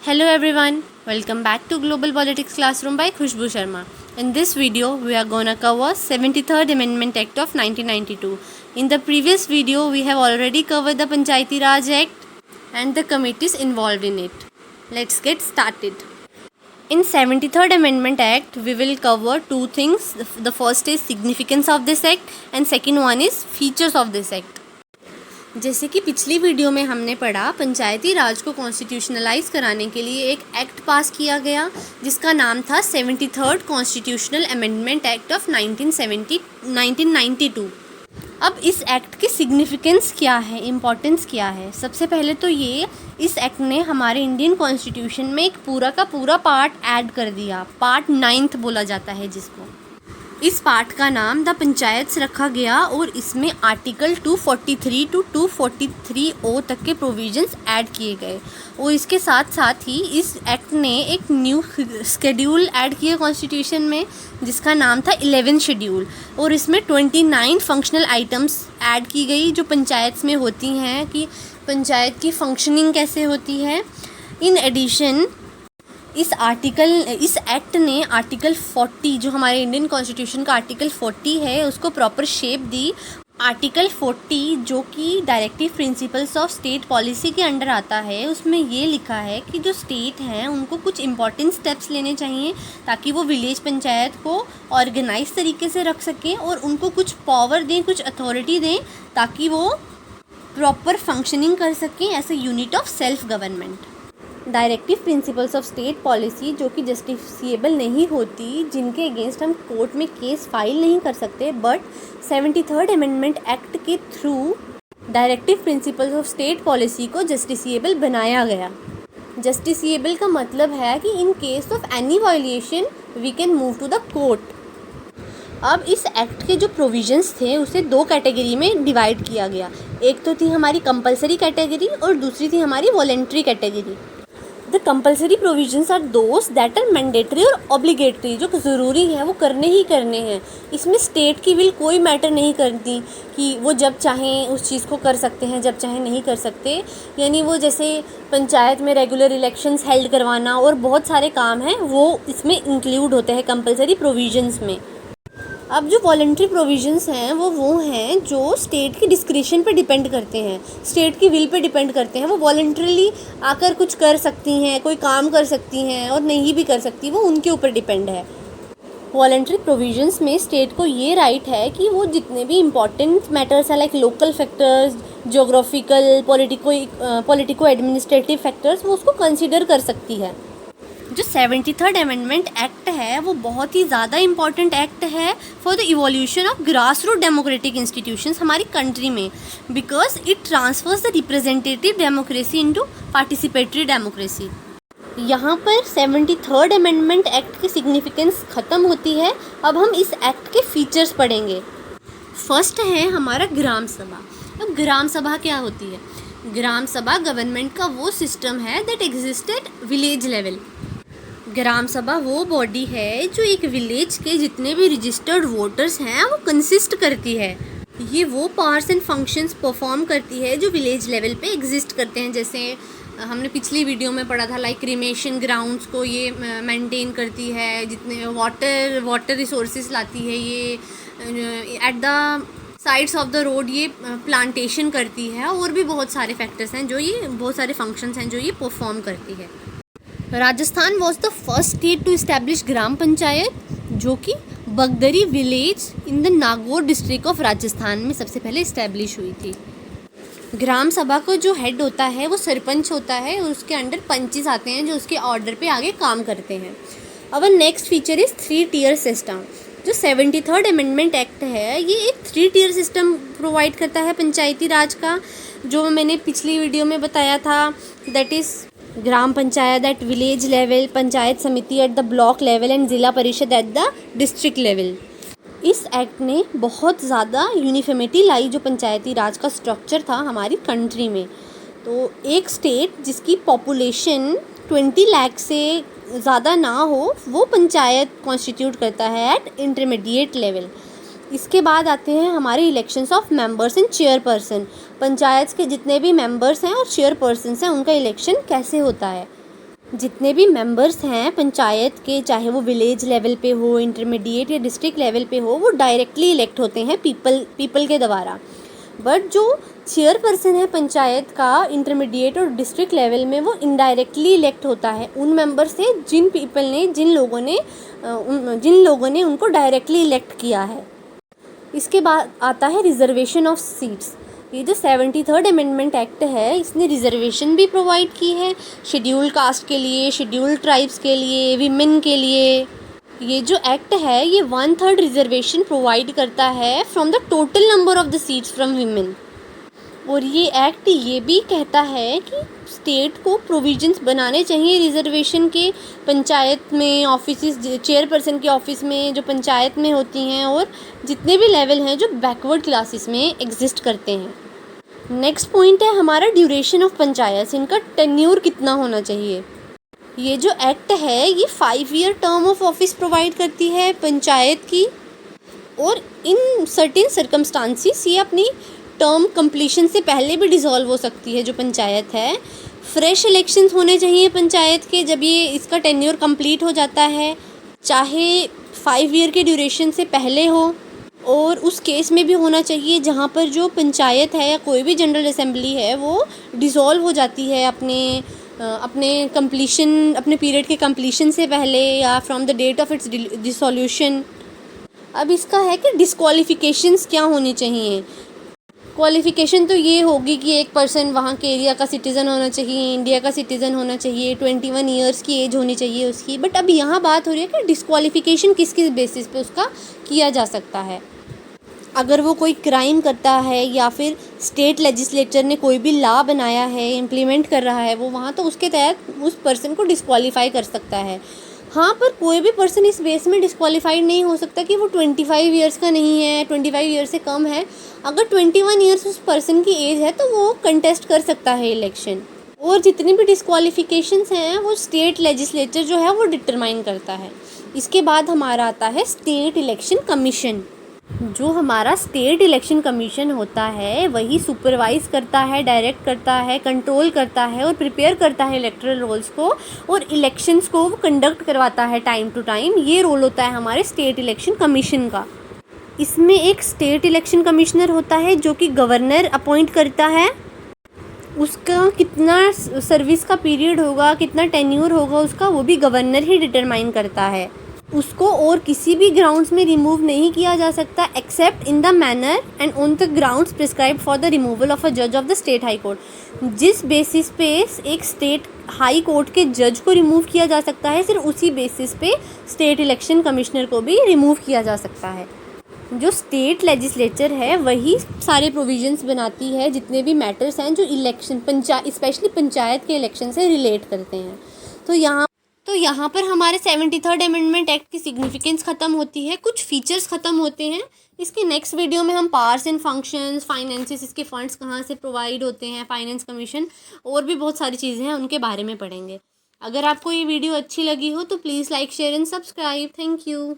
Hello everyone, welcome back to Global Politics Classroom by Khushbu Sharma. In this video, we are gonna cover 73rd Amendment Act of 1992. In the previous video, we have already covered the Panchayati Raj Act and the committees involved in it. Let's get started. In 73rd Amendment Act, we will cover two things. The first is significance of this act and second one is features of this act. जैसे कि पिछली video में हमने पढ़ा, पंचायती राज को constitutionalise कराने के लिए एक एक्ट पास किया गया जिसका नाम था 73rd constitutional amendment act of 1992। अब इस एक्ट की सिग्निफिकेंस क्या है, इम्पोर्टेंस क्या है? सबसे पहले तो ये, इस एक्ट ने हमारे इंडियन कॉन्स्टिट्यूशन में एक पूरा का पूरा पार्ट ऐड कर दिया। पार्ट 9th बोला जाता है जिसको। इस पार्ट का नाम द पंचायत्स रखा गया और इसमें आर्टिकल 243 टू 243O तक के प्रोविजंस ऐड किए गए। और इसके साथ साथ ही इस एक्ट ने एक न्यू शेड्यूल ऐड किया कॉन्स्टिट्यूशन में जिसका नाम था 11 शेड्यूल। और इसमें 29 फंक्शनल आइटम्स ऐड की गई जो पंचायत्स में होती हैं कि पंचायत की फंक्शनिंग कैसे होती है। इन एडिशन इस एक्ट ने आर्टिकल 40 जो हमारे इंडियन कॉन्स्टिट्यूशन का आर्टिकल 40 है उसको प्रॉपर शेप दी। आर्टिकल 40 जो कि directive principles of state policy के अंडर आता है, उसमें ये लिखा है कि जो स्टेट हैं उनको कुछ इम्पॉर्टेंट स्टेप्स लेने चाहिए ताकि वो विलेज पंचायत को ऑर्गेनाइज तरीके से रख सकें और उनको कुछ पावर दें, कुछ अथॉरिटी दें ताकि वो प्रॉपर फंक्शनिंग कर सकें as a unit of self government. Directive principles of state policy जो कि जस्टिफिएबल नहीं होती, जिनके अगेंस्ट हम कोर्ट में केस फाइल नहीं कर सकते, बट 73rd अमेंडमेंट एक्ट के through directive principles of state policy को जस्टिसिएबल बनाया गया। जस्टिसिएबल का मतलब है कि in case of any violation we can move to the court. अब इस एक्ट के जो प्रोविजंस थे उसे दो कैटेगरी में डिवाइड किया गया। एक तो थी हमारी कंपलसरी कैटेगरी और दूसरी थी हमारी voluntary category. The compulsory provisions are those that are mandatory और ऑब्लिगेटरी, जो ज़रूरी है वो करने ही करने हैं। इसमें स्टेट की विल कोई मैटर नहीं करती कि वो जब चाहें उस चीज़ को कर सकते हैं, जब चाहें नहीं कर सकते। यानी वो जैसे पंचायत में रेगुलर इलेक्शंस हेल्ड करवाना और बहुत सारे काम हैं वो इसमें इंक्लूड होते हैं कंपलसरी प्रोविजंस में। अब जो वॉलंटरी प्रोविजंस हैं वो हैं जो स्टेट की डिस्क्रिशन पे डिपेंड करते हैं, स्टेट की विल पे डिपेंड करते हैं। वो वॉलंटरीली आकर कुछ कर सकती हैं, कोई काम कर सकती हैं और नहीं भी कर सकती, वो उनके ऊपर डिपेंड है। वॉलंटरी प्रोविजंस में स्टेट को ये राइट है कि वो जितने भी इम्पॉर्टेंट मैटर्स हैं like local factors, geographical, politico administrative factors, वो उसको कंसिडर कर सकती है। जो 73rd अमेंडमेंट एक्ट है वो बहुत ही ज़्यादा इम्पॉर्टेंट एक्ट है for the evolution of grass root democratic institutions हमारी कंट्री में, because it transfers the representative democracy into participatory democracy. यहाँ पर 73rd अमेंडमेंट एक्ट की सिग्निफिकेंस ख़त्म होती है। अब हम इस एक्ट के फीचर्स पढ़ेंगे। फर्स्ट है हमारा ग्राम सभा। अब ग्राम सभा क्या होती है? ग्राम सभा गवर्नमेंट का वो सिस्टम है दैट एग्जिस्टेड विलेज लेवल। ग्राम सभा वो बॉडी है जो एक विलेज के जितने भी रजिस्टर्ड वोटर्स हैं वो कंसिस्ट करती है। ये वो पावर्स एंड फंक्शंस परफॉर्म करती है जो विलेज लेवल पे एग्जिस्ट करते हैं। जैसे हमने पिछली वीडियो में पढ़ा था, लाइक क्रीमेशन ग्राउंड्स को ये मेंटेन करती है, जितने वाटर रिसोर्सेज लाती है, ये at the sides of the road ये प्लांटेशन करती है, और भी बहुत सारे फैक्टर्स हैं जो ये, बहुत सारे फंक्शंस हैं जो ये परफॉर्म करती है। Rajasthan was the first state to establish gram panchayat, जो कि Bagdari village in the Nagaur district of Rajasthan में सबसे पहले इस्टेब्लिश हुई थी। ग्राम सभा को जो हेड होता है वो सरपंच होता है और उसके अंडर पंचेस आते हैं जो उसके ऑर्डर पे आगे काम करते हैं। अब next feature is 3 tier system. जो 73rd अमेंडमेंट एक्ट है ये एक 3 tier सिस्टम प्रोवाइड करता है पंचायती राज का, जो मैंने पिछली वीडियो में बताया था। That is gram panchayat at village level, panchayat samiti at the block level and zila parishad at the district level. इस एक्ट ने बहुत ज़्यादा यूनिफॉर्मिटी लाई जो पंचायती राज का स्ट्रक्चर था हमारी कंट्री में। तो एक स्टेट जिसकी पॉपुलेशन 20 लाख से ज़्यादा ना हो वो पंचायत कॉन्स्टिट्यूट करता है एट इंटरमीडिएट लेवल। इसके बाद आते हैं हमारे elections of members and chairperson. Panchayat के जितने भी मेंबर्स हैं और चेयरपर्सन हैं उनका इलेक्शन कैसे होता है। जितने भी मेंबर्स हैं पंचायत के, चाहे वो विलेज लेवल पे हो, इंटरमीडिएट या डिस्ट्रिक्ट लेवल पे हो, वो डायरेक्टली इलेक्ट होते हैं पीपल के द्वारा। बट जो चेयरपर्सन है पंचायत का इंटरमीडिएट और डिस्ट्रिक्ट लेवल में, वो इनडायरेक्टली इलेक्ट होता है उन मेंबर से जिन लोगों ने उनको डायरेक्टली इलेक्ट किया है। इसके बाद आता है रिजर्वेशन ऑफ सीट्स। ये जो 73rd अमेंडमेंट एक्ट है, इसने रिजर्वेशन भी प्रोवाइड की है शेड्यूल्ड कास्ट के लिए, शेड्यूल्ड ट्राइब्स के लिए, विमेन के लिए। ये जो एक्ट है ये 1/3 रिजर्वेशन प्रोवाइड करता है from the total number of the seats from women. और ये एक्ट ये भी कहता है कि स्टेट को प्रोविजंस बनाने चाहिए रिजर्वेशन के, पंचायत में ऑफिस, चेयरपर्सन के ऑफिस में जो पंचायत में होती हैं, और जितने भी लेवल हैं जो बैकवर्ड क्लासेस में एग्जिस्ट करते हैं। नेक्स्ट पॉइंट है हमारा ड्यूरेशन ऑफ पंचायत, इनका टेन्योर कितना होना चाहिए। ये जो एक्ट है ये 5 year term of office provide करती है पंचायत की, और इन सर्टेन सर्कमस्टांसिस ये अपनी टर्म कंप्लीशन से पहले भी डिसॉल्व हो सकती है जो पंचायत है। फ्रेश इलेक्शंस होने चाहिए पंचायत के जब ये इसका टेन्योर कंप्लीट हो जाता है, चाहे 5 ईयर के ड्यूरेशन से पहले हो, और उस केस में भी होना चाहिए जहाँ पर जो पंचायत है या कोई भी जनरल असेंबली है वो डिसॉल्व हो जाती है अपने कंप्लीशन, अपने पीरियड के कंप्लीशन से पहले या from the date of its dissolution. अब इसका है कि डिस्क्वालिफिकेशंस क्या होनी चाहिए। क्वालिफ़िकेशन तो ये होगी कि एक पर्सन वहाँ के एरिया का सिटीज़न होना चाहिए, इंडिया का सिटीज़न होना चाहिए, 21 ईयर्स की एज होनी चाहिए उसकी। बट अब यहाँ बात हो रही है कि डिस्क्वालिफ़िकेशन किस किस बेसिस पे उसका किया जा सकता है। अगर वो कोई क्राइम करता है या फिर स्टेट लेजिस्लेचर ने कोई भी लॉ बनाया है, इम्प्लीमेंट कर रहा है वो वहाँ, तो उसके तहत उस पर्सन को डिस्क्वालीफाई कर सकता है। हाँ, पर कोई भी पर्सन इस बेस में डिस्क्वालीफाइड नहीं हो सकता कि वो 25 ईयर्स का नहीं है, 25 ईयर्स से कम है। अगर 21 ईयर्स उस पर्सन की एज है तो वो कंटेस्ट कर सकता है इलेक्शन। और जितनी भी डिस्क्वालिफिकेशंस हैं वो स्टेट लेजिस्लेचर जो है वो डिटरमाइन करता है। इसके बाद हमारा आता है स्टेट इलेक्शन कमीशन। जो हमारा स्टेट इलेक्शन कमीशन होता है वही सुपरवाइज़ करता है, डायरेक्ट करता है, कंट्रोल करता है और प्रिपेयर करता है इलेक्टरल रोल्स को, और इलेक्शंस को वो कंडक्ट करवाता है टाइम टू टाइम। ये रोल होता है हमारे स्टेट इलेक्शन कमीशन का। इसमें एक स्टेट इलेक्शन कमिश्नर होता है जो कि गवर्नर अपॉइंट करता है। उसका कितना सर्विस का पीरियड होगा, कितना टेन्योर होगा उसका, वो भी गवर्नर ही डिटरमाइन करता है। उसको और किसी भी ग्राउंड्स में रिमूव नहीं किया जा सकता except in the manner and on the grounds prescribed for the removal of a जज of the state high court. जिस बेसिस पे एक स्टेट हाई कोर्ट के जज को रिमूव किया जा सकता है, सिर्फ उसी बेसिस पे स्टेट इलेक्शन कमिश्नर को भी रिमूव किया जा सकता है। जो स्टेट लेजिस्लेचर है वही सारे प्रोविजंस बनाती है जितने भी मैटर्स हैं जो इलेक्शन स्पेशली पंचायत के इलेक्शन से रिलेट करते हैं। तो यहाँ पर हमारे 73rd अमेंडमेंट एक्ट की सिग्निफिकेंस ख़त्म होती है, कुछ फीचर्स ख़त्म होते हैं। इसकी नेक्स्ट वीडियो में हम पावर्स एंड फंक्शंस, फाइनेंसेस, इसके फंड्स कहाँ से प्रोवाइड होते हैं, फाइनेंस कमीशन, और भी बहुत सारी चीज़ें हैं उनके बारे में पढ़ेंगे। अगर आपको ये वीडियो अच्छी लगी हो तो please like, share and subscribe. Thank you.